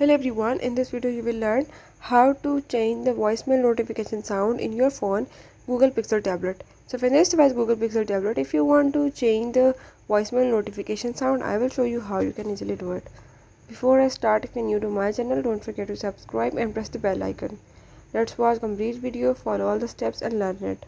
Hello everyone, in this video you will learn how to change the voicemail notification sound in your phone Google Pixel tablet. So for this device Google Pixel tablet, if you want to change the voicemail notification sound, I will show you how you can easily do it. Before I start, if you're new to my channel, don't forget to subscribe and press the bell icon. Let's watch complete video, follow all the steps and learn it.